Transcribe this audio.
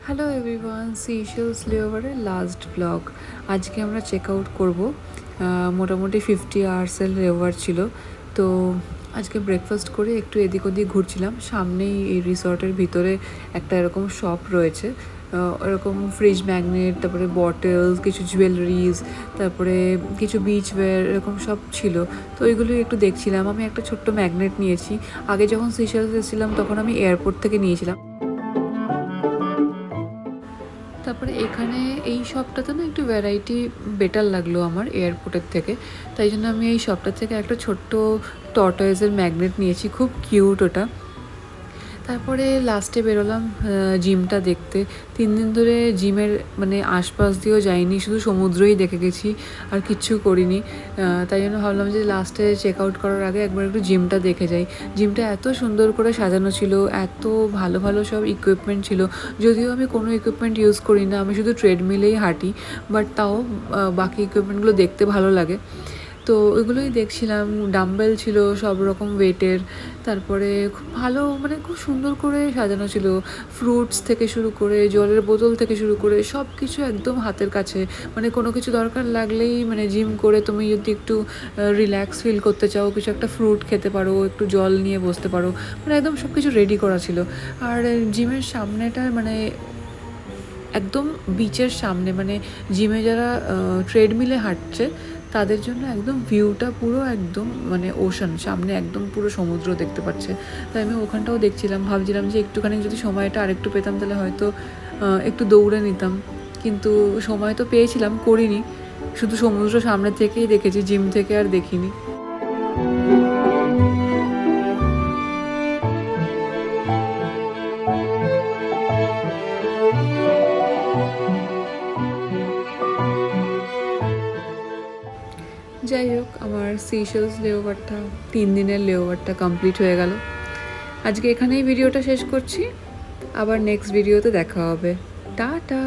Hello everyone, Seychelles লেওভারের last blog. আজকে আমরা চেক আউট করবো। মোটামুটি 50 আওয়ার্সের লেওভার ছিল। তো আজকে ব্রেকফাস্ট করে একটু এদিক ওদিক ঘুরছিলাম। সামনেই এই রিসর্টের ভিতরে একটা এরকম শপ রয়েছে, এরকম ফ্রিজ ম্যাগনেট, তারপরে বটলস, কিছু জুয়েলারিজ, তারপরে কিছু বিচ ওয়্যার, এরকম সব ছিল। তো ওইগুলোই একটু দেখছিলাম। আমি একটা ছোট্ট ম্যাগনেট নিয়েছি। আগে যখন সিশেলস এসেছিলাম তখন আমি এয়ারপোর্ট থেকে নিয়েছিলাম। তারপরে এখানে এই শপটাতে না একটু ভ্যারাইটি বেটার লাগলো আমার এয়ারপোর্টের থেকে, তাই জন্য আমি এই শপটা থেকে একটা ছোট্ট টর্টয়েজের ম্যাগনেট নিয়েছি, খুব কিউট ওটা। তারপরে লাস্টে বেরোলাম জিমটা দেখতে। 3 দিন ধরে জিমের আশপাশ দিয়েও যাইনি, শুধু সমুদ্রই দেখে গেছি, আর কিচ্ছু করিনি। তাই জন্য ভাবলাম যে লাস্টে চেক আউট করার আগে একবার একটু জিমটা দেখে যাই। জিমটা এত সুন্দর করে সাজানো ছিল, এত ভালো ভালো সব ইকুইপমেন্ট ছিল। যদিও আমি কোনো ইকুইপমেন্ট ইউজ করি না, আমি শুধু ট্রেডমিলেই হাঁটি, বাট তাও বাকি ইকুইপমেন্টগুলো দেখতে ভালো লাগে। তো ওইগুলোই দেখছিলাম। ডাম্বেল ছিল সব রকম ওয়েটের। তারপরে খুব ভালো, খুব সুন্দর করে সাজানো ছিল। ফ্রুটস থেকে শুরু করে, জলের বোতল থেকে শুরু করে সব কিছু একদম হাতের কাছে। কোনো কিছু দরকার লাগলেই, জিম করে তুমি যদি একটু রিল্যাক্স ফিল করতে চাও, কিছু একটা ফ্রুট খেতে পারো, একটু জল নিয়ে বসতে পারো, একদম সব কিছু রেডি করা ছিল। আর জিমের সামনেটা একদম বিচের সামনে, জিমে যারা ট্রেডমিলে হাঁটছে তাদের জন্য একদম ভিউটা পুরো একদম ওশান, সামনে একদম পুরো সমুদ্র দেখতে পাচ্ছে। তাই আমি ওখানটাও দেখছিলাম, ভাবছিলাম যে একটুখানি যদি সময়টা আরেকটু পেতাম তাহলে হয়তো একটু দৌড়ে নিতাম, কিন্তু সময় তো পেয়েছিলাম, করিনি। শুধু সমুদ্র সামনে থেকেই দেখেছি, জিম থেকে আর দেখিনি। যাই হোক, আমার সিশেলস লেওভারটা, 3 দিনের লেওভারটা কমপ্লিট হয়ে গেল। আজকে এখানেই ভিডিওটা শেষ করছি। আবার নেক্সট ভিডিওতে দেখা হবে। টাটা।